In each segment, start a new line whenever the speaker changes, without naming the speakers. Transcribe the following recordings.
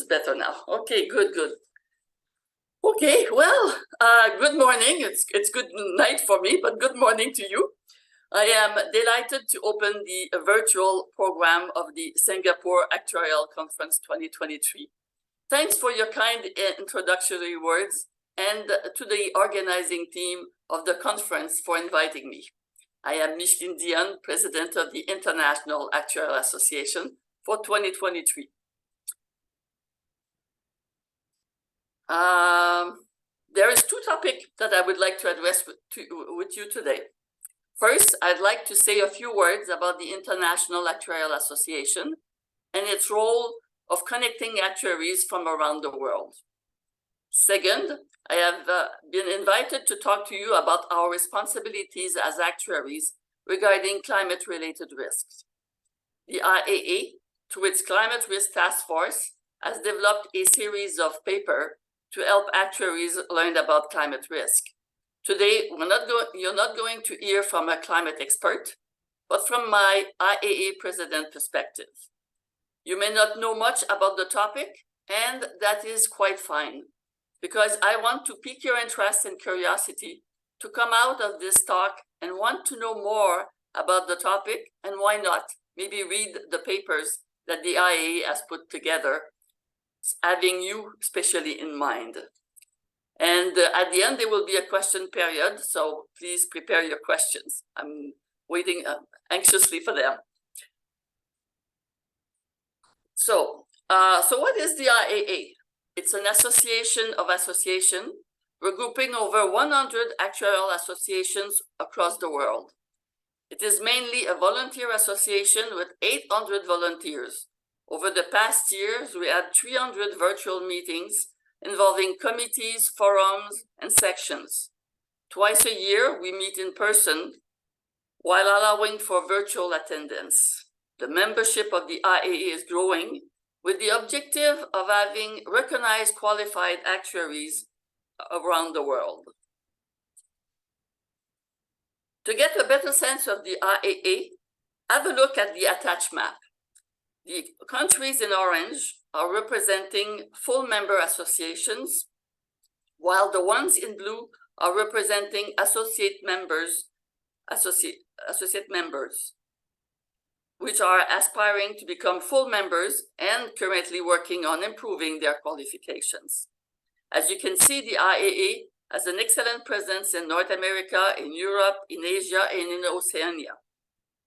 is better now. Okay, good. Okay, well, good morning. It's good night for me, but good morning to you. I am delighted to open the virtual program of the Singapore Actuarial Conference 2023. Thanks for your kind introductory words and to the organizing team of the conference for inviting me. I am Micheline Dionne, President of the International Actuarial Association for 2023. There is two topics that I would like to address with you today. First, I'd like to say a few words about the International Actuarial Association and its role of connecting actuaries from around the world. Second, I have been invited to talk to you about our responsibilities as actuaries regarding climate-related risks. The IAA, through its Climate Risk Task Force, has developed a series of papers to help actuaries learn about climate risk. Today, you're not going to hear from a climate expert, but from my IAA president perspective. You may not know much about the topic, and that is quite fine, because I want to pique your interest and curiosity to come out of this talk and want to know more about the topic, and why not? Maybe read the papers that the IAA has put together, having you especially in mind. And at the end, there will be a question period, so please prepare your questions. I'm waiting anxiously for them. So what is the IAA? It's an association of associations regrouping over 100 actuarial associations across the world. It is mainly a volunteer association with 800 volunteers. Over the past years, we had 300 virtual meetings involving committees, forums, and sections. Twice a year, we meet in person while allowing for virtual attendance. The membership of the IAA is growing with the objective of having recognized qualified actuaries around the world. To get a better sense of the IAA, have a look at the attached map. The countries in orange are representing full member associations, while the ones in blue are representing associate members, which are aspiring to become full members and currently working on improving their qualifications. As you can see, the IAA has an excellent presence in North America, in Europe, in Asia, and in Oceania.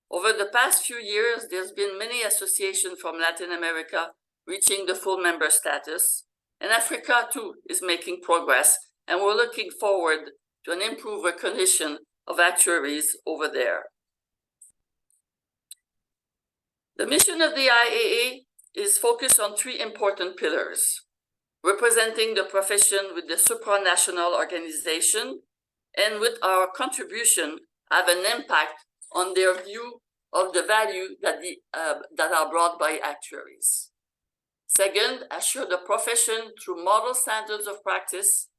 Over the past few years, there's been many associations from Latin America reaching the full member status, and Africa too is making progress, and we're looking forward to an improved recognition of actuaries over there. The mission of the IAA is focused on three important pillars: representing the profession with the supranational organization, and with our contribution have an impact on their view of the value that are brought by actuaries. Second, assure the profession through model standards of practice,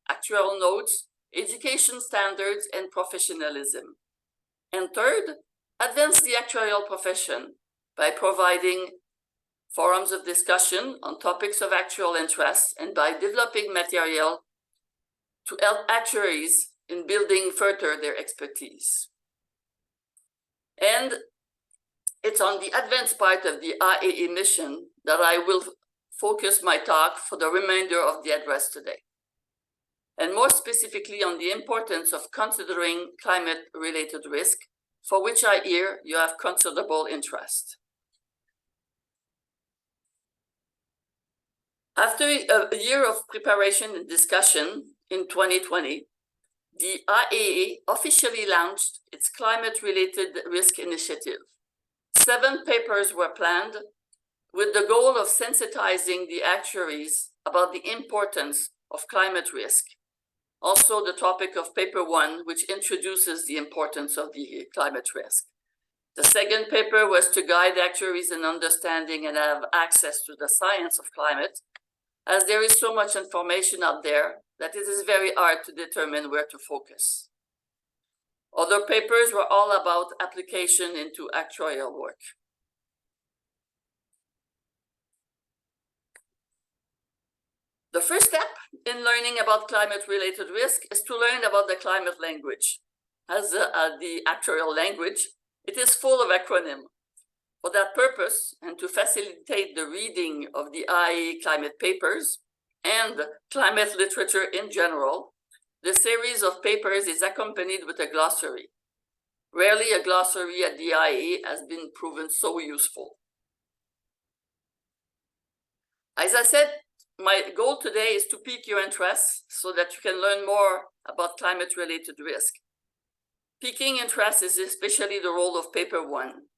actuarial notes, education standards, and professionalism. And third, advance the actuarial profession by providing forums of discussion on topics of actuarial interest and by developing material to help actuaries in building further their expertise. And it's on the advanced part of the IAA mission that I will focus my talk for the remainder of the address today, and more specifically on the importance of considering climate-related risk, for which I hear you have considerable interest. After a year of preparation and discussion in 2020, the IAA officially launched its climate-related risk initiative. 7 papers were planned with the goal of sensitizing the actuaries about the importance of climate risk. Also, the topic of paper 1, which introduces the importance of the climate risk. The second paper was to guide actuaries in understanding and have access to the science of climate, as there is so much information out there that it is very hard to determine where to focus. Other papers were all about application into actuarial work. The first step in learning about climate-related risk is to learn about the climate language. As the actuarial language, it is full of acronyms. For that purpose, and to facilitate the reading of the IEA climate papers and climate literature in general, the series of papers is accompanied with a glossary. Rarely a glossary at the IEA has been proven so useful. As I said, my goal today is to pique your interest so that you can learn more about climate-related risk. Piquing interest is especially the role of paper 1.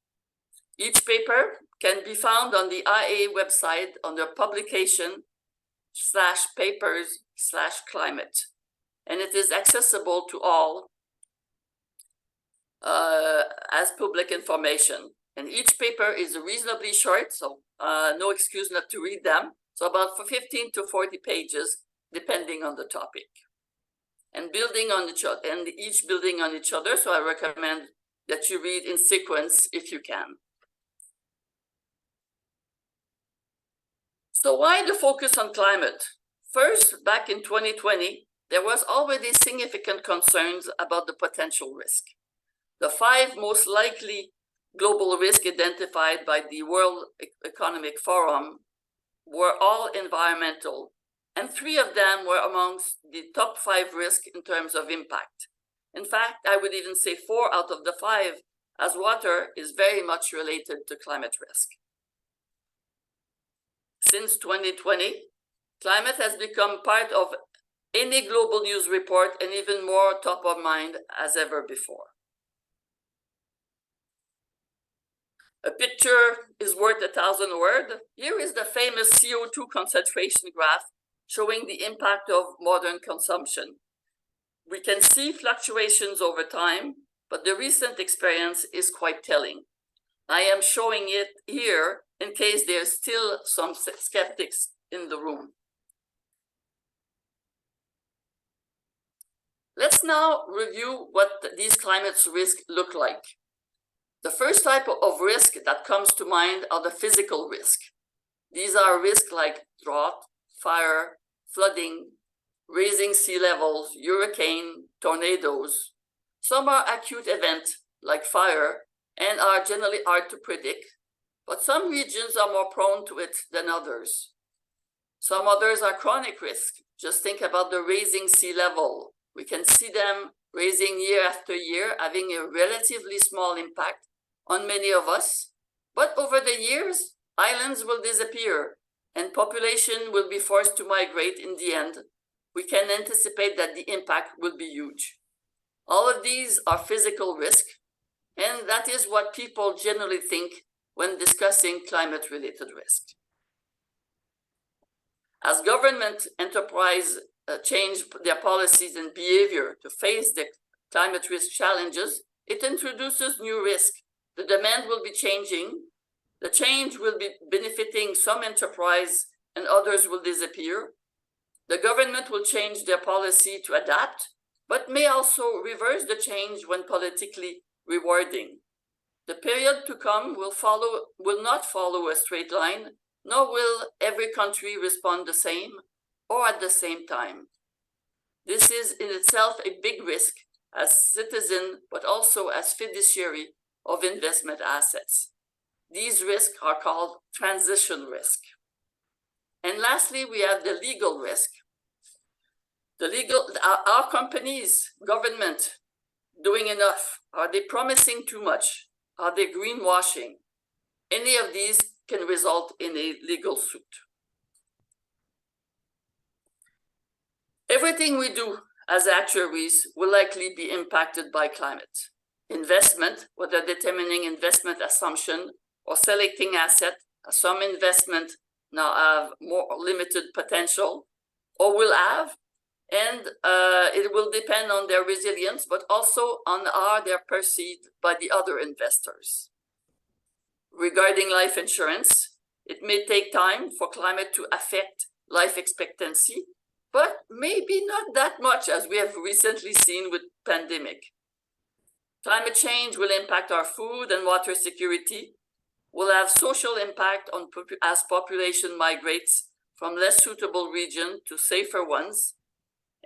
Each paper can be found on the IEA website under publication/papers/climate, and it is accessible to all as public information. And each paper is reasonably short, so no excuse not to read them. So about 15 to 40 pages, depending on the topic. And building on each other, and each building on each other, so I recommend that you read in sequence if you can. So why the focus on climate? First, back in 2020, there was already significant concerns about the potential risk. The 5 most likely global risks identified by the World Economic Forum were all environmental, and 3 of them were amongst the top 5 risks in terms of impact. In fact, I would even say 4 out of the 5, as water is very much related to climate risk. Since 2020, climate has become part of any global news report and even more top of mind as ever before. A picture is worth 1,000 words. Here is the famous CO2 concentration graph showing the impact of modern consumption. We can see fluctuations over time, but the recent experience is quite telling. I am showing it here in case there's still some skeptics in the room. Let's now review what these climate risks look like. The first type of risk that comes to mind are the physical risk. These are risks like drought, fire, flooding, raising sea levels, hurricane, tornadoes. Some are acute events like fire and are generally hard to predict, but some regions are more prone to it than others. Some others are chronic risk. Just think about the raising sea level. We can see them raising year after year, having a relatively small impact on many of us. But over the years, islands will disappear and population will be forced to migrate in the end. We can anticipate that the impact will be huge. All of these are physical risk, and that is what people generally think when discussing climate-related risk. As government enterprise change their policies and behavior to face the climate risk challenges, it introduces new risk. The demand will be changing. The change will be benefiting some enterprise and others will disappear. The government will change their policy to adapt, but may also reverse the change when politically rewarding. The period to come will not follow a straight line, nor will every country respond the same or at the same time. This is in itself a big risk as citizen, but also as fiduciary of investment assets. These risks are called transition risk. And lastly, we have the legal risk. Are companies, government doing enough? Are they promising too much? Are they greenwashing? Any of these can result in a legal suit. Everything we do as actuaries will likely be impacted by climate. Investment, whether determining investment assumption or selecting asset, some investment now have more limited potential or will have, and it will depend on their resilience, but also on how they're perceived by the other investors. Regarding life insurance, it may take time for climate to affect life expectancy, but maybe not that much as we have recently seen with pandemic. Climate change will impact our food and water security, will have social impact on as population migrates from less suitable regions to safer ones,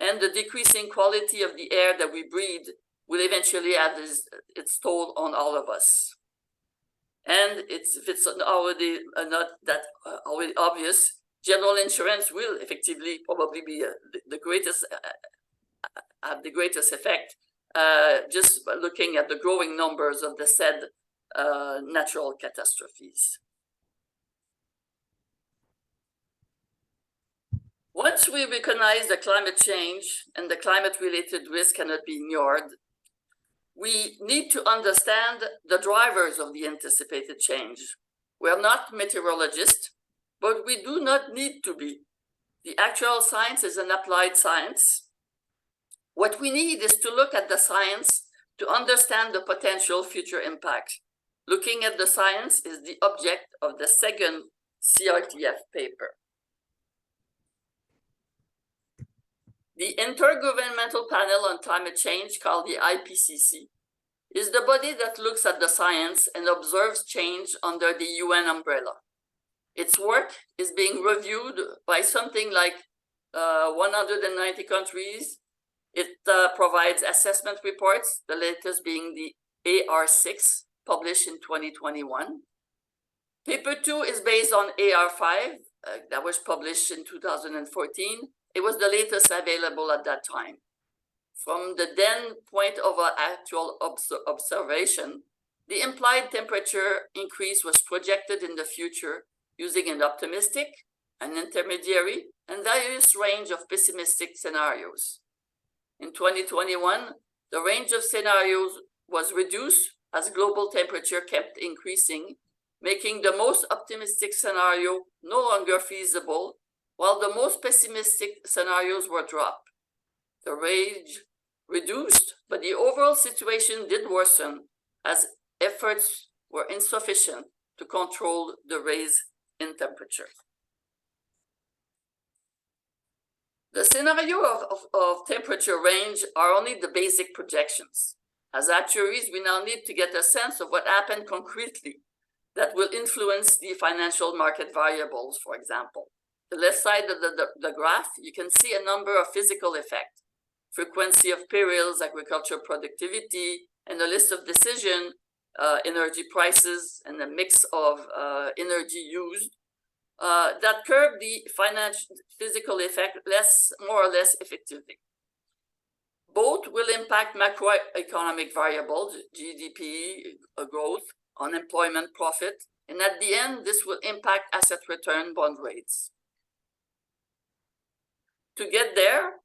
and the decreasing quality of the air that we breathe will eventually have its toll on all of us. And if it's already not that already obvious, general insurance will effectively probably be the greatest have the greatest effect, just by looking at the growing numbers of the said natural catastrophes. Once we recognize that climate change and the climate-related risk cannot be ignored, we need to understand the drivers of the anticipated change. We are not meteorologists, but we do not need to be. The actual science is an applied science. What we need is to look at the science to understand the potential future impact. Looking at the science is the object of the second CRTF paper. The Intergovernmental Panel on Climate Change, called the IPCC, is the body that looks at the science and observes change under the UN umbrella. Its work is being reviewed by something like 190 countries. It provides assessment reports, the latest being the AR6, published in 2021. Paper 2 is based on AR5, that was published in 2014. It was the latest available at that time. From the then point of our actual observation, the implied temperature increase was projected in the future using an optimistic, an intermediary, and various range of pessimistic scenarios. In 2021, the range of scenarios was reduced as global temperature kept increasing, making the most optimistic scenario no longer feasible, while the most pessimistic scenarios were dropped. The range reduced, but the overall situation did worsen as efforts were insufficient to control the rise in temperature. The scenario of temperature range are only the basic projections. As actuaries, we now need to get a sense of what happened concretely that will influence the financial market variables, for example. The left side of the graph, you can see a number of physical effects: frequency of perils, agricultural productivity, and a list of decision, energy prices, and a mix of energy used that curb the physical effect more or less effectively. Both will impact macroeconomic variables, GDP growth, unemployment, profit, and at the end, this will impact asset return bond rates. To get there,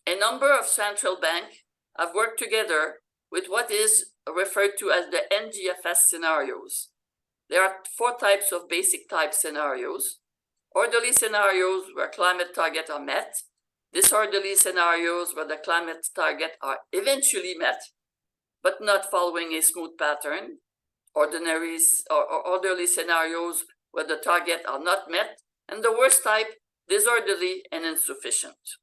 a number of central banks have worked together with what is referred to as the NGFS scenarios. There are 4 types of basic type scenarios: orderly scenarios where climate targets are met, disorderly scenarios where the climate targets are eventually met, but not following a smooth pattern, orderly scenarios where the targets are not met, and the worst type, disorderly and insufficient.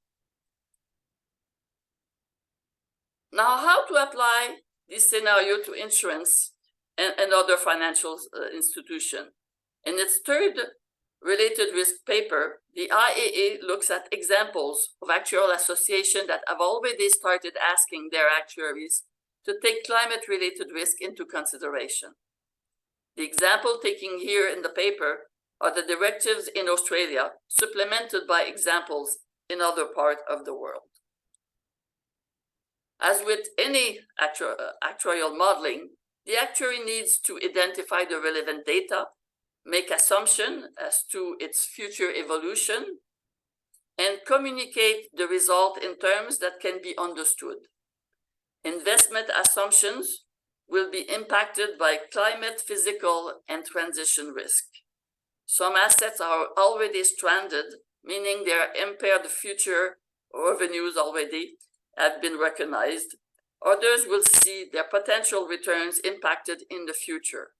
Now, how to apply this scenario to insurance and other financial institutions? In its third related risk paper, the IAA looks at examples of actuarial associations that have already started asking their actuaries to take climate-related risk into consideration. The example taken here in the paper are the directives in Australia, supplemented by examples in other parts of the world. As with any actuarial modeling, the actuary needs to identify the relevant data, make assumptions as to its future evolution, and communicate the result in terms that can be understood. Investment assumptions will be impacted by climate, physical, and transition risk. Some assets are already stranded, meaning their impaired future revenues already have been recognized. Others will see their potential returns impacted in the future.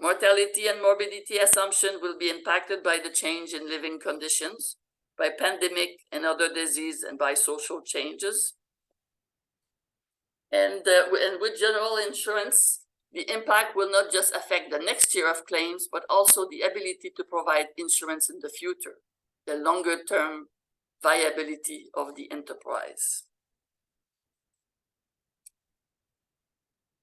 Mortality and morbidity assumption will be impacted by the change in living conditions, by pandemic and other disease, and by social changes. And with general insurance, the impact will not just affect the next year of claims, but also the ability to provide insurance in the future. the longer-term viability of the enterprise.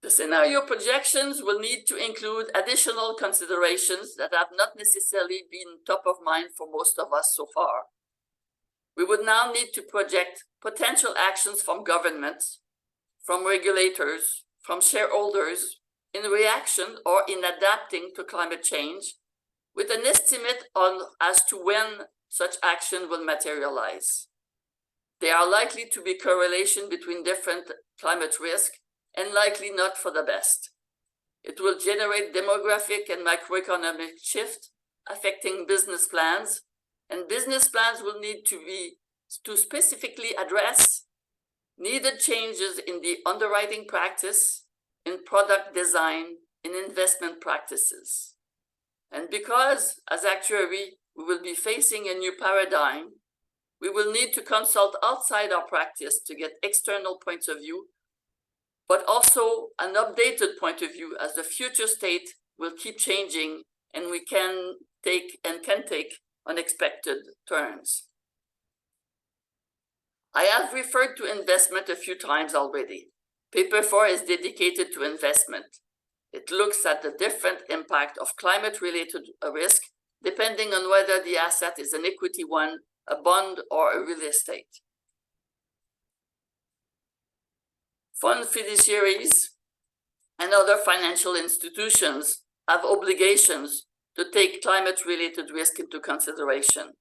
The scenario projections will need to include additional considerations that have not necessarily been top of mind for most of us so far. We would now need to project potential actions from governments, from regulators, from shareholders in reaction or in adapting to climate change, with an estimate as to when such action will materialize. There are likely to be correlation between different climate risk and likely not for the best. It will generate demographic and macroeconomic shift affecting business plans, and business plans will need to specifically address needed changes in the underwriting practice, in product design, in investment practices. And because, as actuary, we will be facing a new paradigm, we will need to consult outside our practice to get external points of view, but also an updated point of view, as the future state will keep changing and we can take unexpected turns. I have referred to investment a few times already. Paper 4 is dedicated to investment. It looks at the different impact of climate-related risk, depending on whether the asset is an equity one, a bond, or a real estate. Fund fiduciaries and other financial institutions have obligations to take climate-related risk into consideration.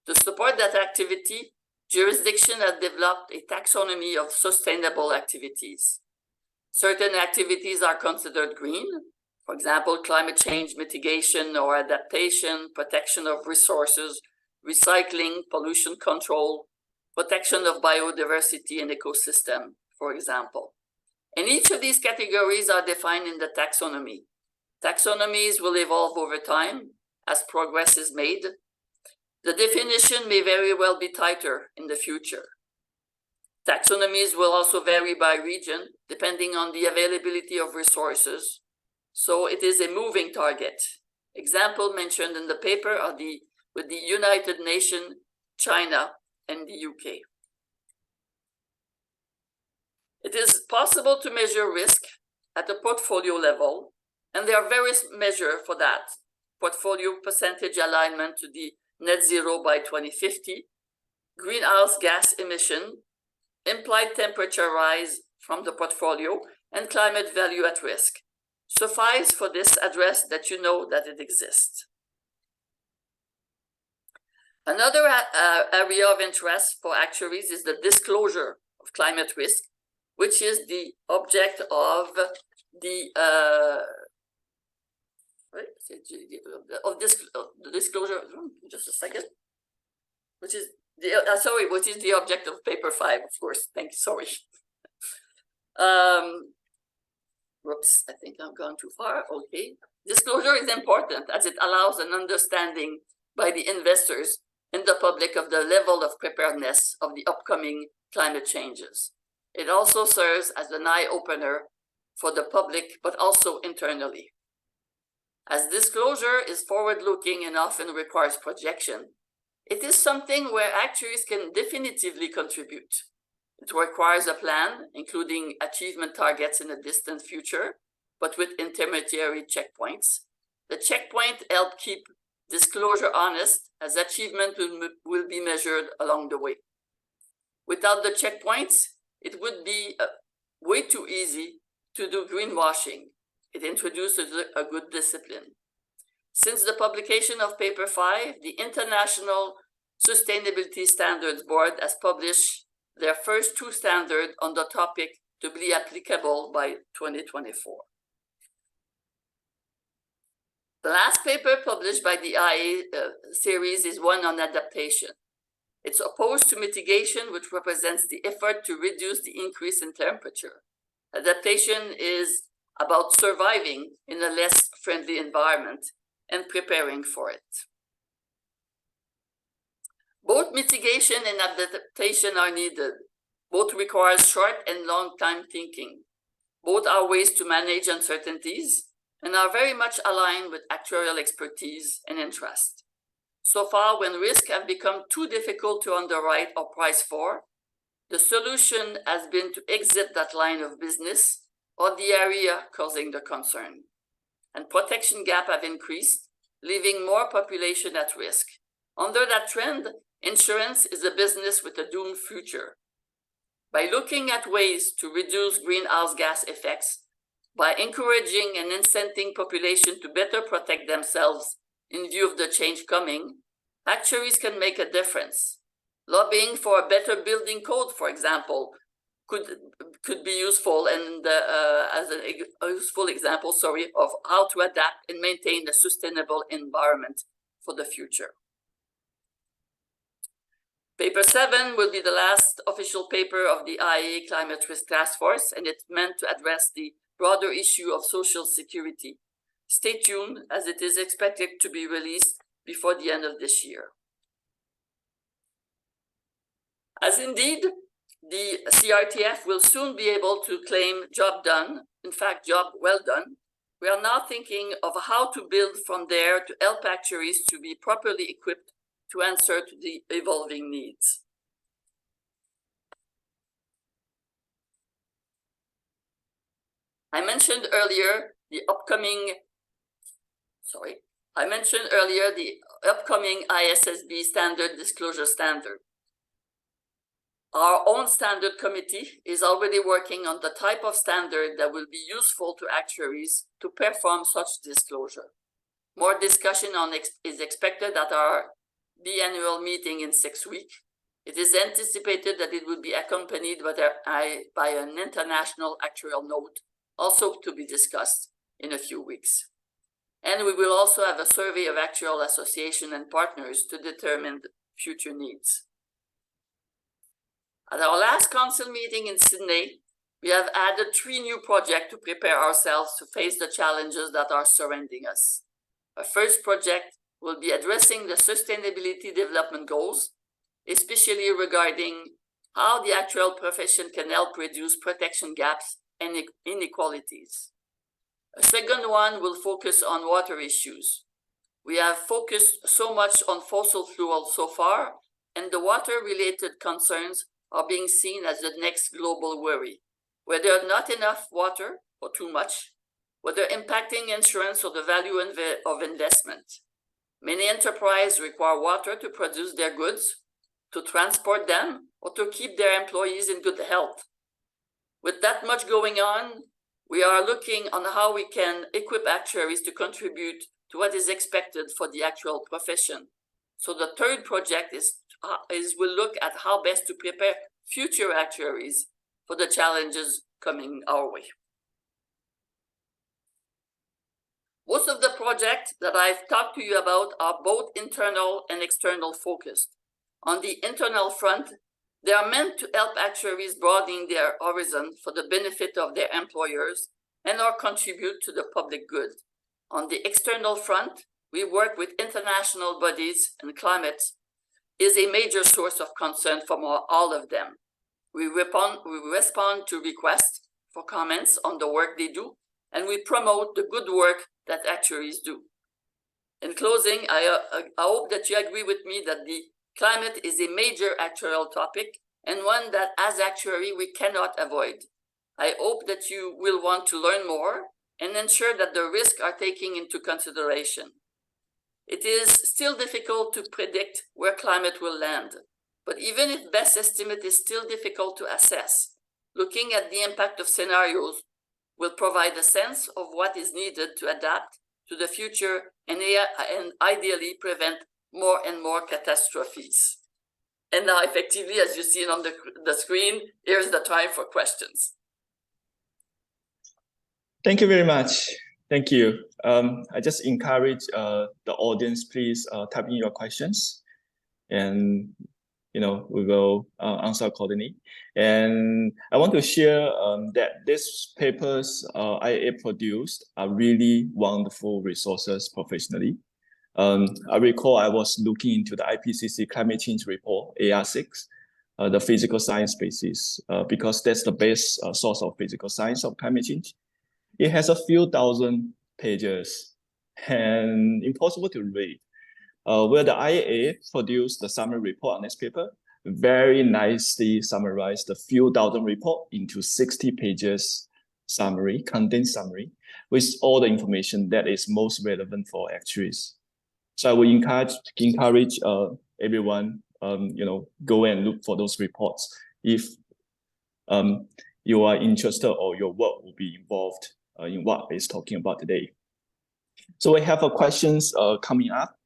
To support that activity, jurisdiction has developed a taxonomy of sustainable activities. Certain activities are considered green, for example, climate change mitigation or adaptation, protection of resources, recycling, pollution control, protection of biodiversity and ecosystem, for example. And each of these categories are defined in the taxonomy. Taxonomies will evolve over time as progress is made. The definition may very well be tighter in the future. Taxonomies will also vary by region, depending on the availability of resources. So it is a moving target. Examples mentioned in the paper are with the United Nations, China, and the UK. It is possible to measure risk at a portfolio level, and there are various measures for that. Portfolio percentage alignment to the net zero by 2050, greenhouse gas emission, implied temperature rise from the portfolio, and climate value at risk. Suffice for this address that you know that it exists. Another area of interest for actuaries is the disclosure of climate risk, which is the object of the disclosure. Just a second. Which is the object of paper 5, of course. Thank you. Sorry. Whoops, I think I've gone too far. Okay. Disclosure is important as it allows an understanding by the investors and the public of the level of preparedness of the upcoming climate changes. It also serves as an eye-opener for the public, but also internally. As disclosure is forward-looking and often requires projection, it is something where actuaries can definitively contribute. It requires a plan, including achievement targets in the distant future, but with intermediary checkpoints. The checkpoint help keep disclosure honest, as achievement will be measured along the way. Without the checkpoints, it would be way too easy to do greenwashing. It introduces a good discipline. Since the publication of paper 5, the International Sustainability Standards Board has published their first 2 standards on the topic to be applicable by 2024. The last paper published by the IA series is one on adaptation. It's opposed to mitigation, which represents the effort to reduce the increase in temperature. Adaptation is about surviving in a less friendly environment and preparing for it. Both mitigation and adaptation are needed. Both require short and long-term thinking. Both are ways to manage uncertainties and are very much aligned with actuarial expertise and interest. So far, when risks have become too difficult to underwrite or price for, the solution has been to exit that line of business or the area causing the concern. And protection gap have increased, leaving more population at risk. Under that trend, insurance is a business with a doomed future. By looking at ways to reduce greenhouse gas effects, by encouraging and incenting population to better protect themselves in view of the change coming, actuaries can make a difference. Lobbying for a better building code, for example, could be useful, and as a useful example, of how to adapt and maintain a sustainable environment for the future. Paper 7 will be the last official paper of the IEA Climate Risk Task Force, and it's meant to address the broader issue of social security. Stay tuned, as it is expected to be released before the end of this year. As indeed, the CRTF will soon be able to claim job done, in fact, job well done. We are now thinking of how to build from there to help actuaries to be properly equipped to answer to the evolving needs. I mentioned earlier the upcoming ISSB standard disclosure standard. Our own standard committee is already working on the type of standard that will be useful to actuaries to perform such disclosure. More discussion is expected at our biannual meeting in 6 weeks. It is anticipated that it will be accompanied by an international actuarial note, also to be discussed in a few weeks. And we will also have a survey of actuarial association and partners to determine the future needs. At our last council meeting in Sydney, we have added 3 new projects to prepare ourselves to face the challenges that are surrounding us. Our first project will be addressing the sustainability development goals, especially regarding how the actuarial profession can help reduce protection gaps and inequalities. A second one will focus on water issues. We have focused so much on fossil fuel so far, and the water-related concerns are being seen as the next global worry, whether not enough water or too much, whether impacting insurance or the value of investment. Many enterprises require water to produce their goods, to transport them, or to keep their employees in good health. With that much going on, we are looking on how we can equip actuaries to contribute to what is expected for the actuarial profession. So the third project is we'll look at how best to prepare future actuaries for the challenges coming our way. Most of the projects that I've talked to you about are both internal and external focused. On the internal front, they are meant to help actuaries broaden their horizon for the benefit of their employers and or contribute to the public good. On the external front, we work with international bodies, and climate is a major source of concern from all of them. We respond to requests for comments on the work they do, and we promote the good work that actuaries do. In closing, I hope that you agree with me that the climate is a major actuarial topic and one that as actuary we cannot avoid. I hope that you will want to learn more and ensure that the risks are taken into consideration. It is still difficult to predict where climate will land, but even if best estimate is still difficult to assess, looking at the impact of scenarios will provide a sense of what is needed to adapt to the future and ideally prevent more and more catastrophes. And now effectively, as you see on the screen, here's the time for questions.
Thank you very much. Thank you. I just encourage the audience, please type in your questions, and we will answer accordingly. And I want to share that these papers IAA produced are really wonderful resources professionally. I recall I was looking into the IPCC climate change report, AR6, the physical science basis, because that's the best source of physical science of climate change. It has a few thousand pages and impossible to read. where the IAA produced the summary report on this paper, very nicely summarized the few thousand report into 60 pages summary, condensed summary, with all the information that is most relevant for actuaries. So I will encourage everyone, go and look for those reports if you are interested or your work will be involved in what is talking about today. So we have questions coming up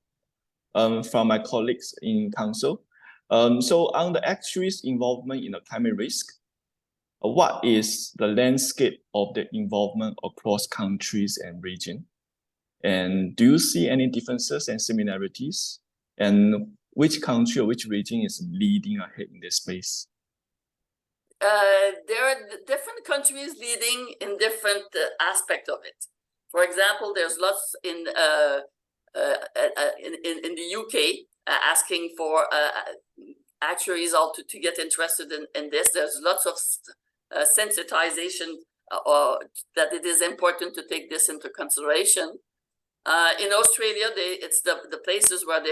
from my colleagues in council. So on the actuaries' involvement in the climate risk, what is the landscape of the involvement across countries and region? And do you see any differences and similarities? And which country or which region is leading ahead in this space?
There are different countries leading in different aspects of it. For example, there's lots in the UK asking for actuaries all to get interested in this. There's lots of sensitization that it is important to take this into consideration. In Australia, it's the places where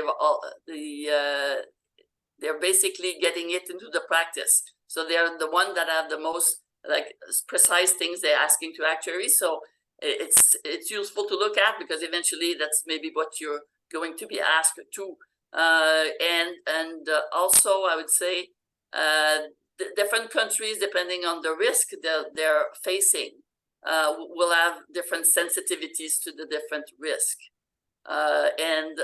they're basically getting it into the practice. So they're the one that have the most precise things they're asking to actuaries. So it's useful to look at because eventually that's maybe what you're going to be asked to. And also I would say the different countries, depending on the risk they're facing, will have different sensitivities to the different risk. And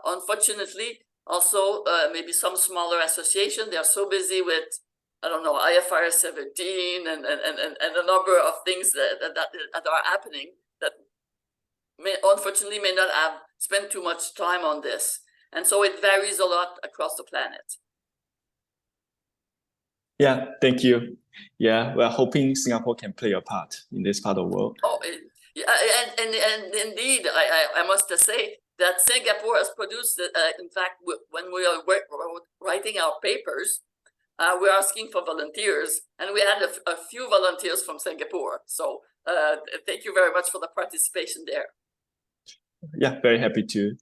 unfortunately, also maybe some smaller associations, they're so busy with, I don't know, IFRS 17 and a number of things that are happening that unfortunately may not have spent too much time on this. And so it varies a lot across the planet.
Yeah, thank you. Yeah, we're hoping Singapore can play a part in this part of the world.
Oh, yeah, and indeed, I must say that Singapore has produced, in fact, when we are writing our papers, we're asking for volunteers, and we had a few volunteers from Singapore. So thank you very much for the participation there.
Yeah, very happy to.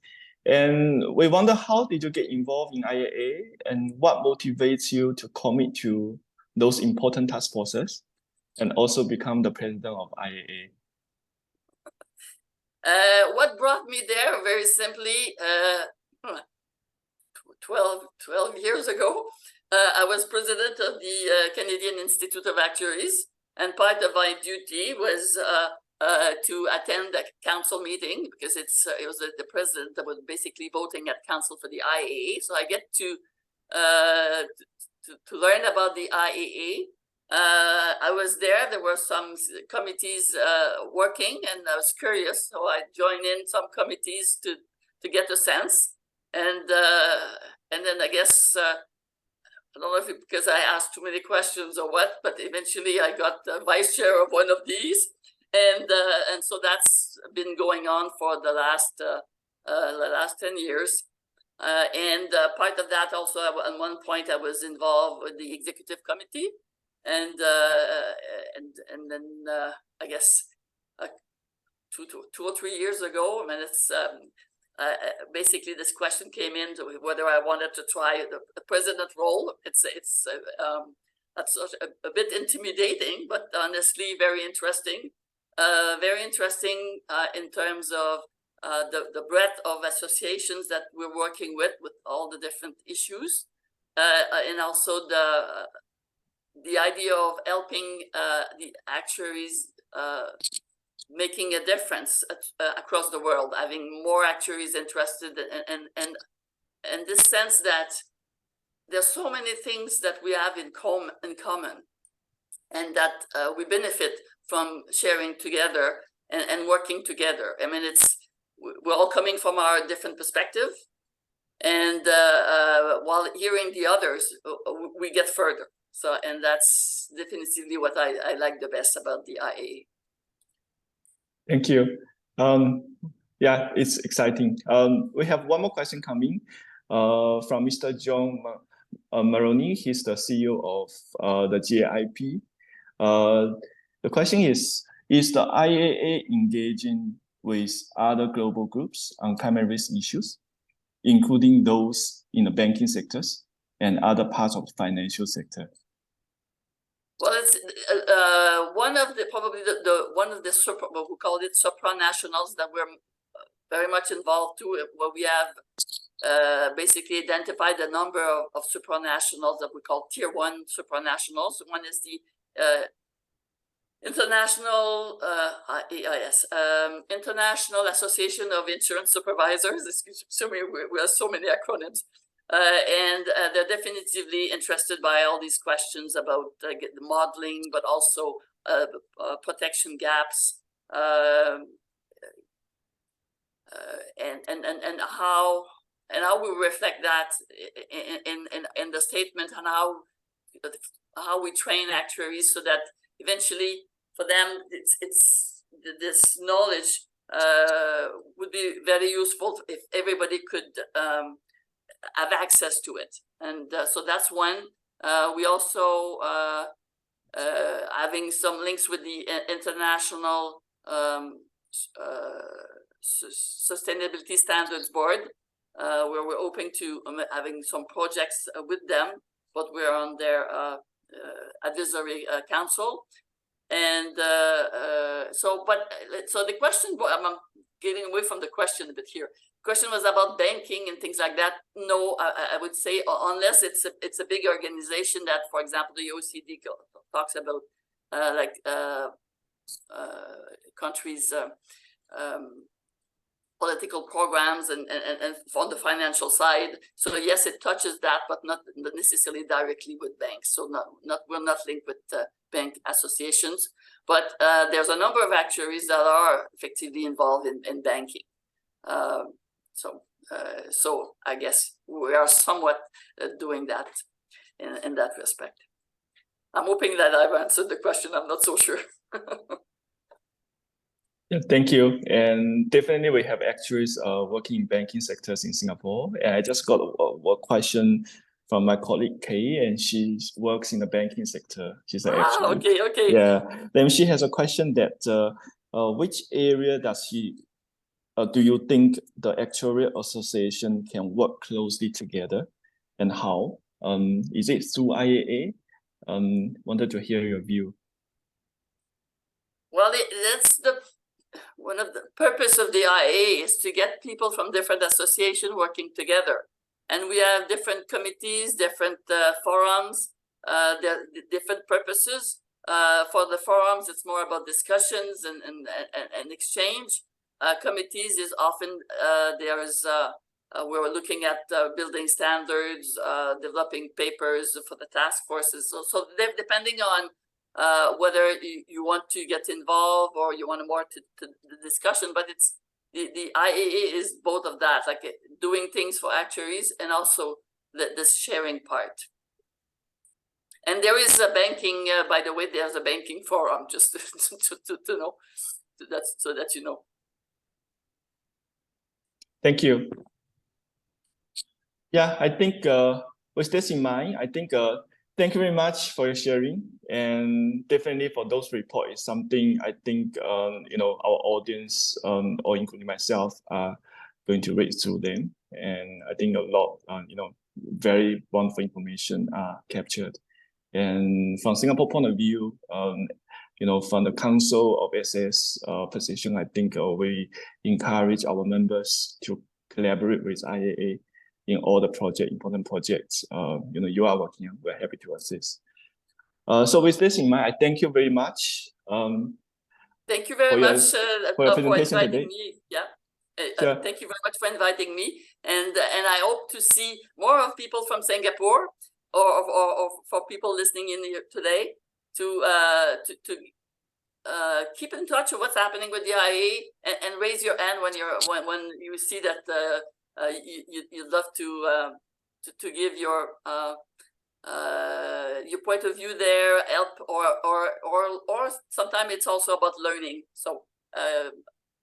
And we wonder, how did you get involved in IAA and what motivates you to commit to those important task forces and also become the president of IAA?
What brought me there, very simply, 12 years ago, I was president of the Canadian Institute of Actuaries, and part of my duty was to attend a council meeting because it was the president that was basically voting at council for the IAA. So I get to learn about the IAA. I was there. There were some committees working, and I was curious, so I joined in some committees to get a sense. And then I guess I don't know if because I asked too many questions or what, but eventually I got the vice chair of one of these, and so that's been going on for the last 10 years. And part of that also, at one point, I was involved with the executive committee, and then I guess 2 or 3 years ago, I mean, it's basically this question came in to whether I wanted to try the president role. It's that's a bit intimidating, but honestly very interesting. Very interesting in terms of the breadth of associations that we're working with all the different issues, and also the idea of helping the actuaries making a difference across the world, having more actuaries interested, and this sense that there's so many things that we have in common, and that we benefit from sharing together and working together. I mean, we're all coming from our different perspective, and while hearing the others, we get further. So, and that's definitively what I like the best about the IA.
Thank you. Yeah, it's exciting. We have one more question coming from Mr. John Maroney. He's the CEO of the GAIP. The question is the IAA engaging with other global groups on climate risk issues? including those in the banking sectors and other parts of the financial sector?
Well, it's one of the probably the one of the what we call it supranationals that we're very much involved too, where we have basically identified a number of supranationals that we call tier 1 supranationals. One is the International International Association of Insurance Supervisors. Excuse me, we have so many acronyms. And they're definitively interested by all these questions about the modeling, but also protection gaps, and how we reflect that in the statement, and how we train actuaries so that eventually for them it's this knowledge would be very useful if everybody could have access to it. And so that's one. We also having some links with the International Sustainability Standards Board, where we're open to having some projects with them, but we're on their advisory council. And so the question, I'm getting away from the question a bit here. Question was about banking and things like that. No, I would say unless it's a big organization that, for example, the OECD talks about countries' political programs and on the financial side. So yes, it touches that, but not necessarily directly with banks. So we're not linked with bank associations, but there's a number of actuaries that are effectively involved in banking. So I guess we are somewhat doing that in that respect. I'm hoping that I've answered the question. I'm not so sure.
Yeah, thank you. And definitely we have actuaries working in banking sectors in Singapore. And I just got a question from my colleague Kay, and she works in the banking sector. She's an actuary.
Okay.
Yeah. Then she has a question that which area do you think the Actuarial Association can work closely together, and how? Is it through IAA? Wanted to hear your view.
Well, that's one of the purpose of the IAA is to get people from different associations working together. And we have different committees, different forums, different purposes. For the forums, it's more about discussions and exchange. Committees is often we're looking at building standards, developing papers for the task forces. So depending on whether you want to get involved or you want more to the discussion, but it's the IAA is both of that, like doing things for actuaries and also this sharing part. And there is a banking, by the way, there's a banking forum, just to know, so that you know.
Thank you. Yeah, I think with this in mind, I think thank you very much for your sharing, and definitely for those reports. It's something I think our audience, or including myself, are going to read through them, and I think a lot, very wonderful information are captured. And from Singapore point of view, from the Council of SS position, I think we encourage our members to collaborate with IAA in all the important projects you are working on. We're happy to assist. So with this in mind, I thank you very much.
Thank you very much
for your presentation
inviting
today.
me. Yeah.
Sure.
Thank you very much for inviting me, and I hope to see more of people from Singapore, or for people listening in here today, to keep in touch with what's happening with the IAA, and raise your hand when you see that you'd love to give your point of view there, help, or sometimes it's also about learning. So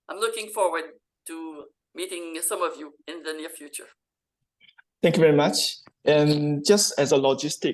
I'm looking forward to meeting some of you in the near future.
Thank you very much. And just as a logistic